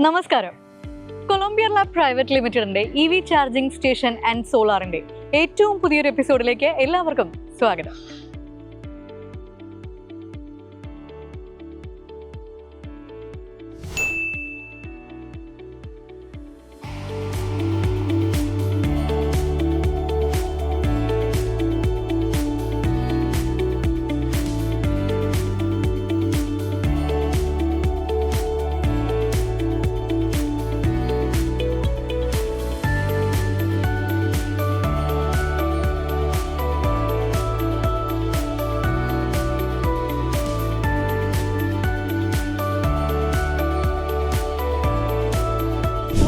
നമസ്കാരം. Colombia lab private ലിമിറ്റഡിന്റെ EV charging station and സോളാറിന്റെ ഏറ്റവും പുതിയൊരു എപ്പിസോഡിലേക്ക് എല്ലാവർക്കും സ്വാഗതം.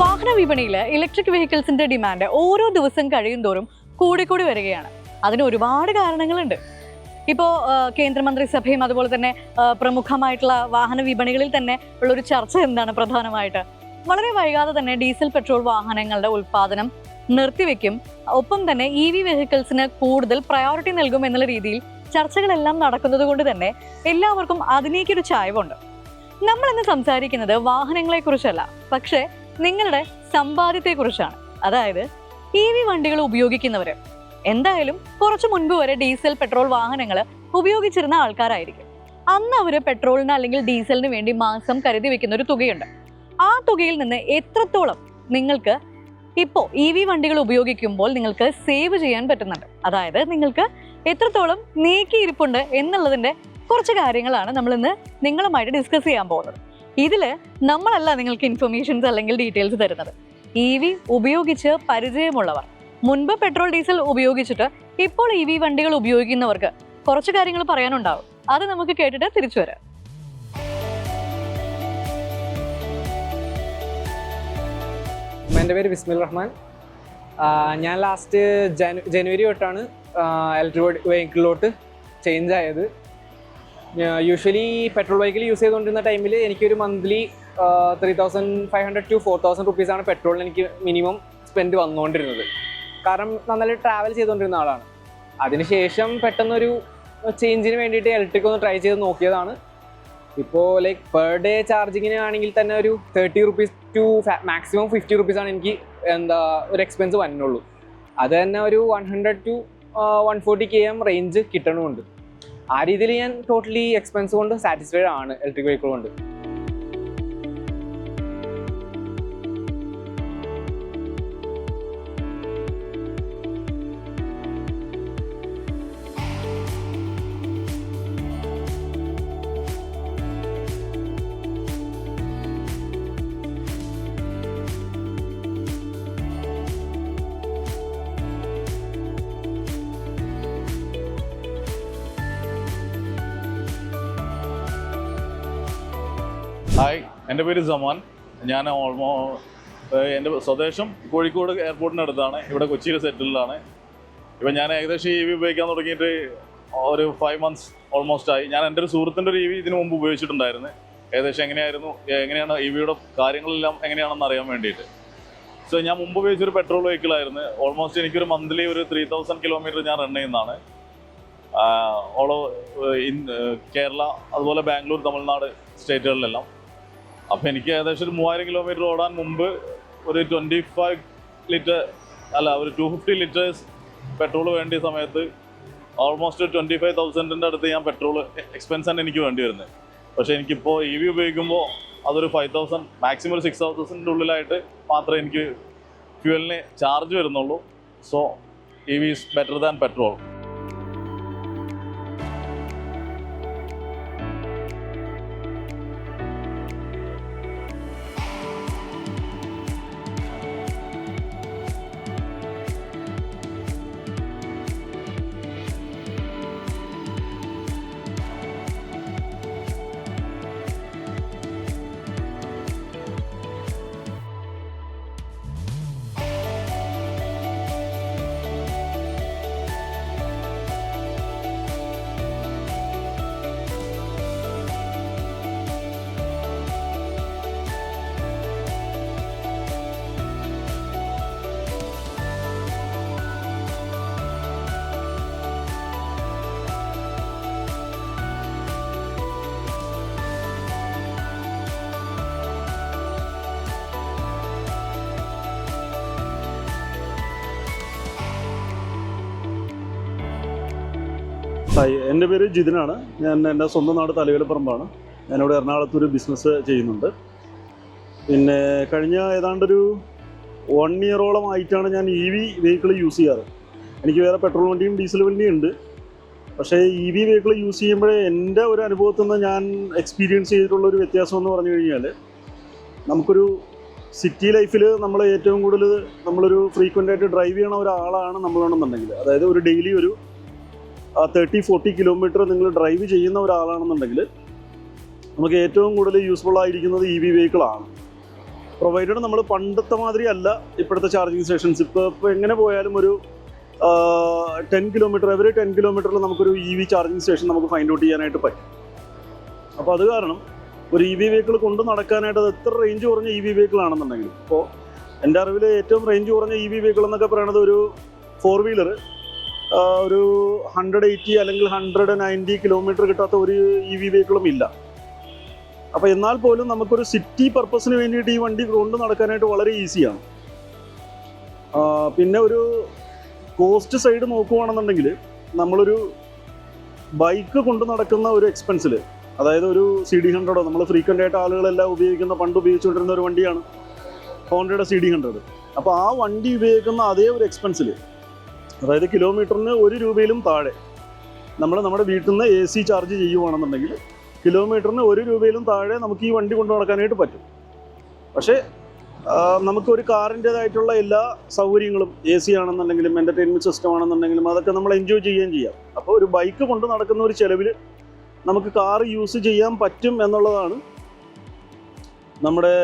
വാഹന വിപണിയിൽ ഇലക്ട്രിക് വെഹിക്കിൾസിന്റെ ഡിമാൻഡ് ഓരോ ദിവസം കഴിയുന്തോറും കൂടിക്കൂടി വരികയാണ്. അതിന് ഒരുപാട് കാരണങ്ങളുണ്ട്. ഇപ്പോൾ കേന്ദ്രമന്ത്രിസഭയും അതുപോലെ തന്നെ പ്രമുഖമായിട്ടുള്ള വാഹന വിപണികളിൽ തന്നെ ഉള്ളൊരു ചർച്ച എന്താണ് പ്രധാനമായിട്ട്? വളരെ വൈകാതെ തന്നെ ഡീസൽ പെട്രോൾ വാഹനങ്ങളുടെ ഉൽപ്പാദനം നിർത്തിവെക്കും, ഒപ്പം തന്നെ EV വെഹിക്കിൾസിന് കൂടുതൽ പ്രയോറിറ്റി നൽകും എന്നുള്ള രീതിയിൽ ചർച്ചകളെല്ലാം നടക്കുന്നത് കൊണ്ട് തന്നെ എല്ലാവർക്കും അതിനേക്കൊരു ചായ്വുണ്ട്. നമ്മളിന്ന് സംസാരിക്കുന്നത് വാഹനങ്ങളെക്കുറിച്ചല്ല, പക്ഷേ നിങ്ങളുടെ സമ്പാദ്യത്തെക്കുറിച്ചാണ്. അതായത് EV വണ്ടികൾ ഉപയോഗിക്കുന്നവർ എന്തായാലും കുറച്ചു മുൻപ് വരെ ഡീസൽ പെട്രോൾ വാഹനങ്ങൾ ഉപയോഗിച്ചിരുന്ന ആൾക്കാരായിരിക്കും. അന്ന് അവർ പെട്രോളിന് അല്ലെങ്കിൽ ഡീസലിന് വേണ്ടി മാസം കരുതി വെക്കുന്ന ഒരു തുകയുണ്ട്. ആ തുകയിൽ നിന്ന് എത്രത്തോളം നിങ്ങൾക്ക് ഇപ്പോൾ EV വണ്ടികൾ ഉപയോഗിക്കുമ്പോൾ നിങ്ങൾക്ക് സേവ് ചെയ്യാൻ പറ്റുന്നുണ്ട്, അതായത് നിങ്ങൾക്ക് എത്രത്തോളം നീക്കിയിരിപ്പുണ്ട് എന്നുള്ളതിൻ്റെ കുറച്ച് കാര്യങ്ങളാണ് നമ്മളിന്ന് നിങ്ങളുമായിട്ട് ഡിസ്കസ് ചെയ്യാൻ പോകുന്നത്. ഇതിൽ നമ്മളല്ല നിങ്ങൾക്ക് ഇൻഫർമേഷൻസ് അല്ലെങ്കിൽ ഡീറ്റെയിൽസ് തരുന്നത്. EV ഉപയോഗിച്ച് പരിചയമുള്ളവർ, മുൻപ് പെട്രോൾ ഡീസൽ ഉപയോഗിച്ചിട്ട് ഇപ്പോൾ EV വണ്ടികൾ ഉപയോഗിക്കുന്നവർക്ക് കുറച്ച് കാര്യങ്ങൾ പറയാനുണ്ടാവും. അത് നമുക്ക് കേട്ടിട്ട് തിരിച്ചു വരാം. എൻ്റെ പേര് വിസ്മിൽ റഹ്മാൻ. ഞാൻ ലാസ്റ്റ് ജനുവരി തൊട്ടാണ് ഇലക്ട്രിക് വെഹിക്കിളിലോട്ട് ചേഞ്ച് ആയത്. യൂഷ്വലി പെട്രോൾ വെഹിക്കിൾ യൂസ് ചെയ്തുകൊണ്ടിരുന്ന ടൈമിൽ എനിക്കൊരു മന്ത്ലി 3500 to 4000 റുപ്പീസാണ് പെട്രോളിന് എനിക്ക് മിനിമം സ്പെൻഡ് വന്നുകൊണ്ടിരുന്നത്. കാരണം നന്നായി ട്രാവൽ ചെയ്തുകൊണ്ടിരുന്ന ആളാണ്. അതിനുശേഷം പെട്ടെന്നൊരു ചേഞ്ചിന് വേണ്ടിയിട്ട് ഇലക്ട്രിക് ഒന്ന് ട്രൈ ചെയ്ത് നോക്കിയതാണ്. ഇപ്പോൾ ലൈക്ക് പെർ ഡേ ചാർജിങ്ങിന് ആണെങ്കിൽ തന്നെ ഒരു 30 റുപ്പീസ് ടു മാക്സിമം 50 റുപ്പീസാണ് എനിക്ക് ഒരു എക്സ്പെൻസ് വരുന്നുള്ളൂ. അത് തന്നെ ഒരു 100 to 140 km റേഞ്ച് കിട്ടണമുണ്ട്. ആ രീതിയിൽ ഞാൻ ടോട്ടലി എക്സ്പെൻസ് കൊണ്ട് സാറ്റിസ്ഫൈഡ് ആണ് ഇലക്ട്രിക് വെഹിക്കിൾ കൊണ്ട്. ഹായ്, എൻ്റെ പേര് സമാൻ. ഞാൻ എൻ്റെ സ്വദേശം കോഴിക്കോട് എയർപോർട്ടിനടുത്താണ്. ഇവിടെ കൊച്ചിയിൽ സെറ്റിൽഡാണ്. ഇപ്പം ഞാൻ ഏകദേശം EV ഉപയോഗിക്കാൻ തുടങ്ങിയിട്ട് ഒരു 5 months ഓൾമോസ്റ്റ് ആയി. ഞാൻ എൻ്റെ ഒരു സുഹൃത്തിൻ്റെ ഒരു EV ഇതിനു മുമ്പ് ഉപയോഗിച്ചിട്ടുണ്ടായിരുന്നു. ഏകദേശം എങ്ങനെയാണ് EVയുടെ കാര്യങ്ങളെല്ലാം എങ്ങനെയാണെന്ന് അറിയാൻ വേണ്ടിയിട്ട്. സോ ഞാൻ മുമ്പ് ഉപയോഗിച്ചൊരു പെട്രോൾ വെഹിക്കിളായിരുന്നു. ഓൾമോസ്റ്റ് എനിക്കൊരു മന്ത്ലി ഒരു 3000 കിലോമീറ്റർ ഞാൻ റൺ ചെയ്യുന്നതാണ്. ഓൾ കേരള, അതുപോലെ ബാംഗ്ലൂർ, തമിഴ്നാട് സ്റ്റേറ്റുകളിലെല്ലാം. അപ്പോൾ എനിക്ക് ഏകദേശം ഒരു 3000 കിലോമീറ്റർ ഓടാൻ മുമ്പ് ഒരു 25 ലിറ്റർ ഒരു 250 ലിറ്റേഴ്സ് പെട്രോൾ വേണ്ടിയ സമയത്ത് ഓൾമോസ്റ്റ് 25,000 അടുത്ത് ഞാൻ പെട്രോൾ എക്സ്പെൻസാണ് എനിക്ക് വേണ്ടി വരുന്നത്. പക്ഷേ എനിക്കിപ്പോൾ EV ഉപയോഗിക്കുമ്പോൾ അതൊരു 5,000 മാക്സിമം ഒരു 6,000 ഉള്ളിലായിട്ട് മാത്രമേ എനിക്ക് ഫ്യൂവലിന് ചാർജ് വരുന്നുള്ളൂ. So EV is better than petrol. Hi, എൻ്റെ പേര് ജിതിനാണ്. എൻ്റെ സ്വന്തം നാട് തലവേലപ്പറമ്പാണ്. ഞാനിവിടെ എറണാകുളത്തൊരു ബിസിനസ് ചെയ്യുന്നുണ്ട്. പിന്നെ കഴിഞ്ഞ ഏതാണ്ടൊരു 1 ഇയറോളം ആയിട്ടാണ് ഞാൻ EV വെഹിക്കിൾ യൂസ് ചെയ്യാറ്. എനിക്ക് വേറെ പെട്രോൾ വണ്ടിയും ഡീസൽ വണ്ടിയും ഉണ്ട്. പക്ഷേ EV വെഹിക്കിൾ യൂസ് ചെയ്യുമ്പോഴേ എൻ്റെ ഒരു അനുഭവത്തിൽ നിന്ന് ഞാൻ എക്സ്പീരിയൻസ് ചെയ്തിട്ടുള്ളൊരു വ്യത്യാസം എന്ന് പറഞ്ഞു കഴിഞ്ഞാൽ, നമുക്കൊരു സിറ്റി ലൈഫിൽ നമ്മൾ ഏറ്റവും കൂടുതൽ നമ്മളൊരു ഫ്രീക്വൻ്റായിട്ട് ഡ്രൈവ് ചെയ്യണ ഒരാളാണ് നമ്മളാണെന്നുണ്ടെങ്കിൽ, അതായത് ഒരു ഡെയിലി ഒരു 30-40 കിലോമീറ്റർ നിങ്ങൾ ഡ്രൈവ് ചെയ്യുന്ന ഒരാളാണെന്നുണ്ടെങ്കിൽ നമുക്ക് ഏറ്റവും കൂടുതൽ യൂസ്ഫുൾ ആയിരിക്കുന്നത് EV വെഹിക്കിളാണ്. പ്രൊവൈഡഡ് നമ്മൾ പണ്ടത്തെ മാതിരി അല്ല ഇപ്പോഴത്തെ ചാർജിങ് സ്റ്റേഷൻസ്. ഇപ്പോൾ എങ്ങനെ പോയാലും ഒരു 10 കിലോമീറ്റർ എവറി 10 കിലോമീറ്ററിൽ നമുക്കൊരു EV ചാർജിങ് സ്റ്റേഷൻ നമുക്ക് ഫൈൻഡ് ഔട്ട് ചെയ്യാനായിട്ട് പറ്റും. അപ്പോൾ അത് കാരണം ഒരു EV വെഹിക്കിൾ കൊണ്ട് നടക്കാനായിട്ട് അത് എത്ര റേഞ്ച് കുറഞ്ഞ EV വെഹിക്കിൾ ആണെന്നുണ്ടെങ്കിൽ, ഇപ്പോൾ എൻ്റെ അറിവിൽ ഏറ്റവും റേഞ്ച് കുറഞ്ഞ EV വെഹിക്കിൾ എന്നൊക്കെ പറയുന്നത് ഒരു 4 വീലർ ഒരു 180 അല്ലെങ്കിൽ 190 കിലോമീറ്റർ കിട്ടാത്ത ഒരു EV വെഹിക്കിളും ഇല്ല. അപ്പോൾ എന്നാൽ പോലും നമുക്കൊരു സിറ്റി പർപ്പസിന് വേണ്ടിയിട്ട് ഈ വണ്ടി കൊണ്ട് നടക്കാനായിട്ട് വളരെ ഈസിയാണ്. പിന്നെ ഒരു കോസ്റ്റ് സൈഡ് നോക്കുകയാണെന്നുണ്ടെങ്കിൽ, നമ്മളൊരു ബൈക്ക് കൊണ്ട് നടക്കുന്ന ഒരു എക്സ്പെൻസിൽ, അതായത് ഒരു CD100 നമ്മൾ ഫ്രീക്വൻ്റ് ആയിട്ട് ആളുകളെല്ലാം ഉപയോഗിക്കുന്ന, പണ്ട് ഉപയോഗിച്ചുകൊണ്ടിരുന്ന ഒരു വണ്ടിയാണ് ഹോണ്ടയുടെ CD100. അപ്പോൾ ആ വണ്ടി ഉപയോഗിക്കുന്ന അതേ ഒരു എക്സ്പെൻസിൽ, അതായത് കിലോമീറ്ററിന് 1 രൂപയിലും താഴെ നമ്മുടെ വീട്ടിൽ നിന്ന് AC ചാർജ് ചെയ്യുവാണെന്നുണ്ടെങ്കിൽ കിലോമീറ്ററിന് 1 രൂപയിലും താഴെ നമുക്ക് ഈ വണ്ടി കൊണ്ടു നടക്കാനായിട്ട് പറ്റും. പക്ഷേ നമുക്കൊരു കാറിൻ്റേതായിട്ടുള്ള എല്ലാ സൗകര്യങ്ങളും AC ആണെന്നുണ്ടെങ്കിലും എൻ്റർടൈൻമെൻറ്റ് സിസ്റ്റം ആണെന്നുണ്ടെങ്കിലും അതൊക്കെ നമ്മൾ എൻജോയ് ചെയ്യുകയും ചെയ്യാം. അപ്പോൾ ഒരു ബൈക്ക് കൊണ്ട് നടക്കുന്ന ഒരു ചിലവിൽ നമുക്ക് കാർ യൂസ് ചെയ്യാൻ പറ്റും എന്നുള്ളതാണ് നമ്മുടെ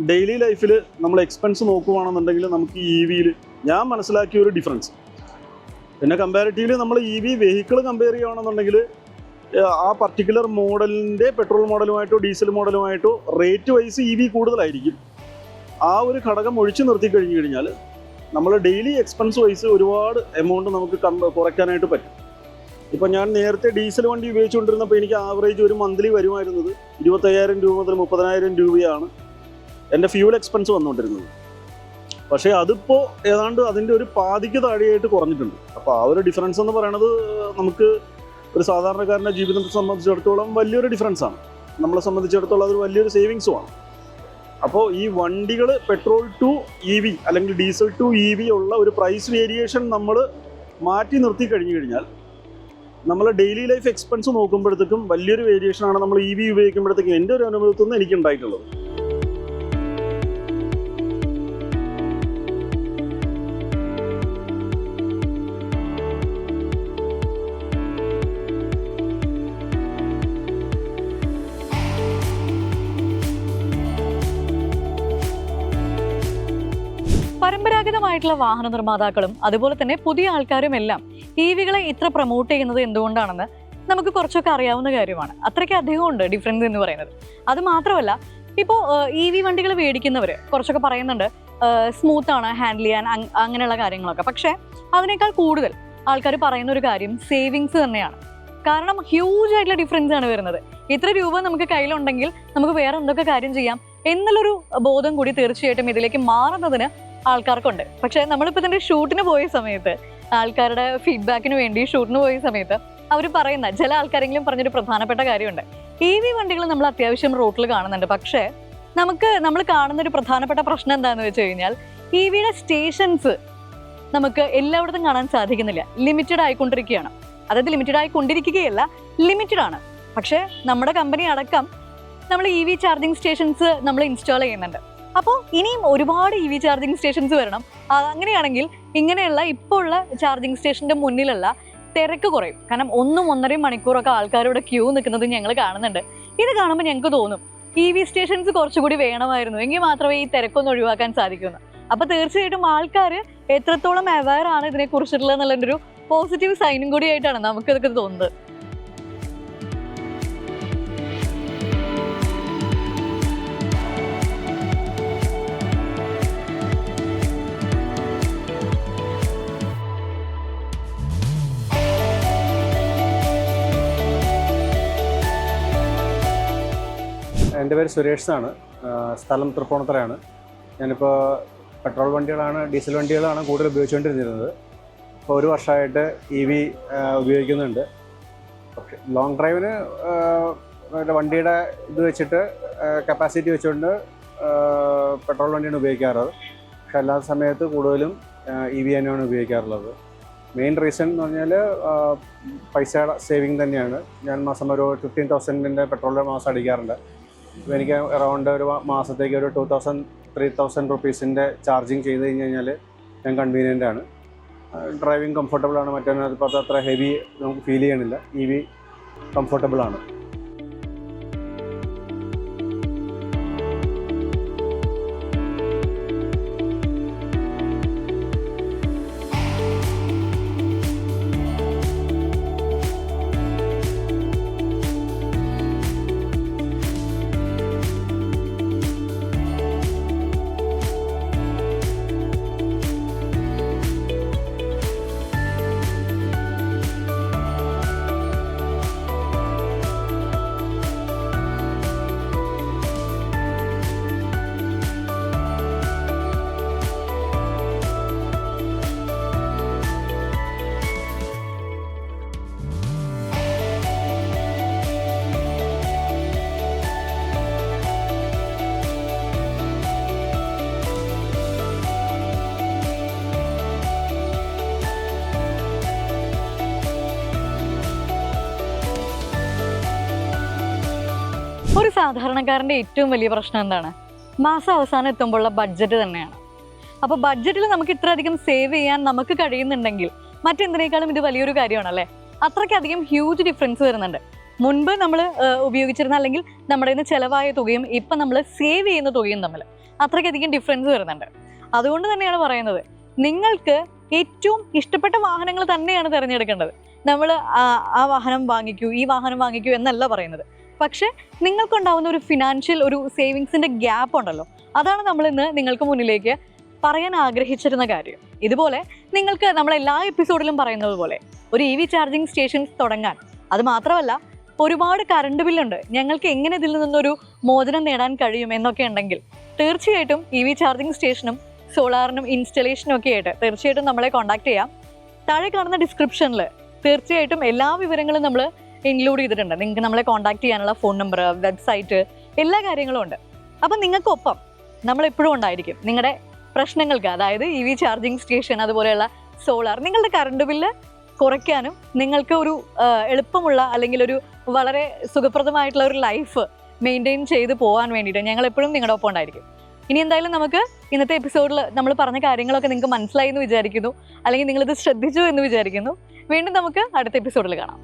ഡെയിലി ലൈഫിൽ നമ്മൾ എക്സ്പെൻസ് നോക്കുകയാണെന്നുണ്ടെങ്കിൽ നമുക്ക് ഈ EVയിൽ ഞാൻ മനസ്സിലാക്കിയ ഒരു ഡിഫറൻസ്. പിന്നെ കമ്പാരിറ്റീവ്ലി നമ്മൾ EV വെഹിക്കിൾ കമ്പയർ ചെയ്യുകയാണെന്നുണ്ടെങ്കിൽ ആ പർട്ടിക്കുലർ മോഡലിൻ്റെ പെട്രോൾ മോഡലുമായിട്ടോ ഡീസൽ മോഡലുമായിട്ടോ റേറ്റ് വൈസ് EV കൂടുതലായിരിക്കും. ആ ഒരു ഘടകം ഒഴിച്ചു നിർത്തി കഴിഞ്ഞു കഴിഞ്ഞാൽ നമ്മൾ ഡെയിലി എക്സ്പെൻസ് വൈസ് ഒരുപാട് എമൗണ്ട് നമുക്ക് കുറയ്ക്കാനായിട്ട് പറ്റും. ഇപ്പോൾ ഞാൻ നേരത്തെ ഡീസൽ വണ്ടി ഉപയോഗിച്ചുകൊണ്ടിരുന്നപ്പോൾ എനിക്ക് ആവറേജ് ഒരു മന്ത്ലി വരുമായിരുന്നത് 25,000 രൂപ മുതൽ 30,000 രൂപയാണ് എൻ്റെ ഫ്യൂൽ എക്സ്പെൻസ് വന്നുകൊണ്ടിരുന്നത്. പക്ഷേ അതിപ്പോൾ ഏതാണ്ട് അതിൻ്റെ ഒരു പാതിക്ക് താഴെയായിട്ട് കുറഞ്ഞിട്ടുണ്ട്. അപ്പോൾ ആ ഒരു ഡിഫറൻസ് എന്ന് പറയുന്നത് നമുക്ക് ഒരു സാധാരണക്കാരൻ്റെ ജീവിതത്തെ സംബന്ധിച്ചിടത്തോളം വലിയൊരു ഡിഫറൻസാണ്. നമ്മളെ സംബന്ധിച്ചിടത്തോളം അതൊരു വലിയൊരു സേവിങ്സുമാണ്. അപ്പോൾ ഈ വണ്ടികൾ പെട്രോൾ ടു EV അല്ലെങ്കിൽ ഡീസൽ ടു EV ഉള്ള ഒരു പ്രൈസ് വേരിയേഷൻ നമ്മൾ മാറ്റി നിർത്തി കഴിഞ്ഞു കഴിഞ്ഞാൽ നമ്മൾ ഡെയിലി ലൈഫ് എക്സ്പെൻസ് നോക്കുമ്പോഴത്തേക്കും വലിയൊരു വേരിയേഷനാണ് നമ്മൾ EV ഉപയോഗിക്കുമ്പോഴത്തേക്കും എൻ്റെ ഒരു അനുഭവത്തിൽ നിന്ന് എനിക്ക് ഉണ്ടായിട്ടുള്ളത്. പരമ്പരാഗതമായിട്ടുള്ള വാഹന നിർമ്മാതാക്കളും അതുപോലെ തന്നെ പുതിയ ആൾക്കാരും എല്ലാം EVകളെ ഇത്ര പ്രൊമോട്ട് ചെയ്യുന്നത് എന്തുകൊണ്ടാണെന്ന് നമുക്ക് കുറച്ചൊക്കെ അറിയാവുന്ന കാര്യമാണ്. അത്രയ്ക്ക് അധികമുണ്ട് ഡിഫറൻസ് എന്ന് പറയുന്നത്. അത് മാത്രമല്ല, ഇപ്പോൾ EV വണ്ടികൾ മേടിക്കുന്നവർ കുറച്ചൊക്കെ പറയുന്നുണ്ട് സ്മൂത്താണ് ഹാൻഡിൽ ചെയ്യാൻ, അങ്ങനെയുള്ള കാര്യങ്ങളൊക്കെ. പക്ഷേ അതിനേക്കാൾ കൂടുതൽ ആൾക്കാർ പറയുന്ന ഒരു കാര്യം സേവിങ്സ് തന്നെയാണ്. കാരണം ഹ്യൂജ് ആയിട്ടുള്ള ഡിഫറൻസ് ആണ് വരുന്നത്. ഇത്ര രൂപ നമുക്ക് കയ്യിലുണ്ടെങ്കിൽ നമുക്ക് വേറെ എന്തൊക്കെ കാര്യം ചെയ്യാം എന്നുള്ളൊരു ബോധം കൂടി തീർച്ചയായിട്ടും ഇതിലേക്ക് മാറുന്നതിന് ആൾക്കാർക്കുണ്ട്. പക്ഷേ നമ്മളിപ്പോൾ ഇതിൻ്റെ ഷൂട്ടിന് പോയ സമയത്ത്, ആൾക്കാരുടെ ഫീഡ്ബാക്കിന് വേണ്ടി ഷൂട്ടിന് പോയ സമയത്ത് അവർ പറയുന്ന ചില ആൾക്കാരെങ്കിലും പറഞ്ഞൊരു പ്രധാനപ്പെട്ട കാര്യമുണ്ട്. EV വണ്ടികൾ നമ്മൾ അത്യാവശ്യം റോട്ടിൽ കാണുന്നുണ്ട്. പക്ഷേ നമ്മൾ കാണുന്നൊരു പ്രധാനപ്പെട്ട പ്രശ്നം എന്താണെന്ന് വെച്ച് കഴിഞ്ഞാൽ EVയുടെ സ്റ്റേഷൻസ് നമുക്ക് എല്ലായിടത്തും കാണാൻ സാധിക്കുന്നില്ല. ലിമിറ്റഡ് ആയിക്കൊണ്ടിരിക്കുകയാണ്. അതായത് ലിമിറ്റഡ് ആയിക്കൊണ്ടിരിക്കുകയല്ല, ലിമിറ്റഡ് ആണ്. പക്ഷേ നമ്മുടെ കമ്പനി അടക്കം നമ്മൾ EV ചാർജിങ് സ്റ്റേഷൻസ് നമ്മൾ ഇൻസ്റ്റാൾ ചെയ്യുന്നുണ്ട്. അപ്പോൾ ഇനിയും ഒരുപാട് EV ചാർജിങ് സ്റ്റേഷൻസ് വരണം. അങ്ങനെയാണെങ്കിൽ ഇങ്ങനെയുള്ള ഇപ്പോൾ ഉള്ള ചാർജിങ് സ്റ്റേഷൻ്റെ മുന്നിലുള്ള തിരക്ക് കുറയും. കാരണം 1-1.5 മണിക്കൂറൊക്കെ ആൾക്കാരോട് ക്യൂ നിൽക്കുന്നത് ഞങ്ങൾ കാണുന്നുണ്ട്. ഇത് കാണുമ്പോൾ ഞങ്ങൾക്ക് തോന്നും EV സ്റ്റേഷൻസ് കുറച്ചുകൂടി വേണമായിരുന്നു, എങ്കിൽ മാത്രമേ ഈ തിരക്കൊന്ന് ഒഴിവാക്കാൻ സാധിക്കുമെന്ന്. അപ്പോൾ തീർച്ചയായിട്ടും ആൾക്കാർ എത്രത്തോളം അവെയർ ആണ് ഇതിനെക്കുറിച്ചിട്ടുള്ളത് എന്നുള്ളൊരു പോസിറ്റീവ് സൈനും കൂടിയായിട്ടാണ് നമുക്കിതൊക്കെ തോന്നുന്നത്. എൻ്റെ പേര് സുരേഷ് ആണ്. സ്ഥലം തൃപ്പൂണിത്തുറയാണ്. ഞാനിപ്പോൾ പെട്രോൾ വണ്ടികളാണ്, ഡീസൽ വണ്ടികളാണ് കൂടുതൽ ഉപയോഗിച്ചുകൊണ്ടിരുന്നത്. ഇപ്പോൾ 1 വർഷമായിട്ട് EV ഉപയോഗിക്കുന്നുണ്ട്. പക്ഷേ ലോങ് ഡ്രൈവിന് വണ്ടിയുടെ ഇത് വെച്ചിട്ട് കപ്പാസിറ്റി വെച്ചുകൊണ്ട് പെട്രോൾ വണ്ടിയാണ് ഉപയോഗിക്കാറ്. പക്ഷെ അല്ലാത്ത സമയത്ത് കൂടുതലും EV തന്നെയാണ് ഉപയോഗിക്കാറുള്ളത്. മെയിൻ റീസൺ എന്ന് പറഞ്ഞാൽ പൈസയുടെ സേവിങ് തന്നെയാണ്. ഞാൻ മാസം ഒരു 15,000 പെട്രോളിൻ്റെ മാസം അടിക്കാറുണ്ട്. അപ്പോൾ എനിക്ക് അറൗണ്ട് ഒരു മാസത്തേക്ക് ഒരു 2,000-3,000 റുപ്പീസിൻ്റെ ചാർജിങ് ചെയ്ത് കഴിഞ്ഞാൽ ഞാൻ കൺവീനിയൻ്റ് ആണ്. ഡ്രൈവിംഗ് കംഫർട്ടബിൾ ആണ്. മറ്റൊന്നും അത്ര ഹെവി നമുക്ക് ഫീൽ ചെയ്യണില്ല. EV കംഫർട്ടബിൾ ആണ്. ഒരു സാധാരണക്കാരൻ്റെ ഏറ്റവും വലിയ പ്രശ്നം എന്താണ്? മാസം അവസാനം എത്തുമ്പോഴുള്ള ബഡ്ജറ്റ് തന്നെയാണ്. അപ്പോൾ ബഡ്ജറ്റിൽ നമുക്ക് ഇത്രയധികം സേവ് ചെയ്യാൻ നമുക്ക് കഴിയുന്നുണ്ടെങ്കിൽ മറ്റെന്തിനേക്കാളും ഇത് വലിയൊരു കാര്യമാണല്ലേ. അത്രയ്ക്കധികം ഹ്യൂജ് ഡിഫറൻസ് വരുന്നുണ്ട്. മുൻപ് നമ്മൾ ഉപയോഗിച്ചിരുന്ന അല്ലെങ്കിൽ നമ്മുടെ നിന്ന് ചിലവായ തുകയും ഇപ്പം നമ്മൾ സേവ് ചെയ്യുന്ന തുകയും തമ്മിൽ അത്രയ്ക്കധികം ഡിഫറൻസ് വരുന്നുണ്ട്. അതുകൊണ്ട് തന്നെയാണ് പറയുന്നത്, നിങ്ങൾക്ക് ഏറ്റവും ഇഷ്ടപ്പെട്ട വാഹനങ്ങൾ തന്നെയാണ് തിരഞ്ഞെടുക്കേണ്ടത്. നമ്മൾ ആ വാഹനം വാങ്ങിക്കൂ, ഈ വാഹനം വാങ്ങിക്കൂ എന്നല്ല പറയുന്നത്. പക്ഷെ നിങ്ങൾക്കുണ്ടാവുന്ന ഒരു ഫിനാൻഷ്യൽ ഒരു സേവിങ്സിൻ്റെ ഗ്യാപ്പ് ഉണ്ടല്ലോ, അതാണ് നമ്മൾ ഇന്ന് നിങ്ങൾക്ക് മുന്നിലേക്ക് പറയാൻ ആഗ്രഹിച്ചിരുന്ന കാര്യം. ഇതുപോലെ നിങ്ങൾക്ക് നമ്മളെല്ലാ എപ്പിസോഡിലും പറയുന്നത് പോലെ ഒരു EV ചാർജിങ് സ്റ്റേഷൻസ് തുടങ്ങാൻ, അത് മാത്രമല്ല ഒരുപാട് കറണ്ട് ബില്ലുണ്ട്, ഞങ്ങൾക്ക് എങ്ങനെ ഇതിൽ നിന്നൊരു മോചനം നേടാൻ കഴിയും എന്നൊക്കെ ഉണ്ടെങ്കിൽ തീർച്ചയായിട്ടും EV ചാർജിങ് സ്റ്റേഷനും സോളാറിനും ഇൻസ്റ്റലേഷനും ഒക്കെ ആയിട്ട് തീർച്ചയായിട്ടും നമ്മളെ കോൺടാക്ട് ചെയ്യാം. താഴെ കാണുന്ന ഡിസ്ക്രിപ്ഷനിൽ തീർച്ചയായിട്ടും എല്ലാ വിവരങ്ങളും നമ്മൾ ഇൻക്ലൂഡ് ചെയ്തിട്ടുണ്ട്. നിങ്ങൾക്ക് നമ്മളെ കോൺടാക്ട് ചെയ്യാനുള്ള ഫോൺ നമ്പർ, വെബ്സൈറ്റ്, എല്ലാ കാര്യങ്ങളും ഉണ്ട്. അപ്പം നിങ്ങൾക്കൊപ്പം നമ്മളെപ്പോഴും ഉണ്ടായിരിക്കും നിങ്ങളുടെ പ്രശ്നങ്ങൾക്ക്. അതായത് EV ചാർജിങ് സ്റ്റേഷൻ അതുപോലെയുള്ള സോളാർ, നിങ്ങളുടെ കറണ്ട് ബില്ല് കുറയ്ക്കാനും നിങ്ങൾക്ക് ഒരു എളുപ്പമുള്ള അല്ലെങ്കിൽ ഒരു വളരെ സുഖപ്രദമായിട്ടുള്ള ഒരു ലൈഫ് മെയിൻറ്റെയിൻ ചെയ്ത് പോകാൻ വേണ്ടിയിട്ട് ഞങ്ങളെപ്പോഴും നിങ്ങളുടെ ഒപ്പം ഉണ്ടായിരിക്കും. ഇനി എന്തായാലും നമുക്ക് ഇന്നത്തെ എപ്പിസോഡിൽ നമ്മൾ പറഞ്ഞ കാര്യങ്ങളൊക്കെ നിങ്ങൾക്ക് മനസ്സിലായി എന്ന് വിചാരിക്കുന്നു, അല്ലെങ്കിൽ നിങ്ങളിത് ശ്രദ്ധിച്ചു എന്ന് വിചാരിക്കുന്നു. വീണ്ടും നമുക്ക് അടുത്ത എപ്പിസോഡിൽ കാണാം.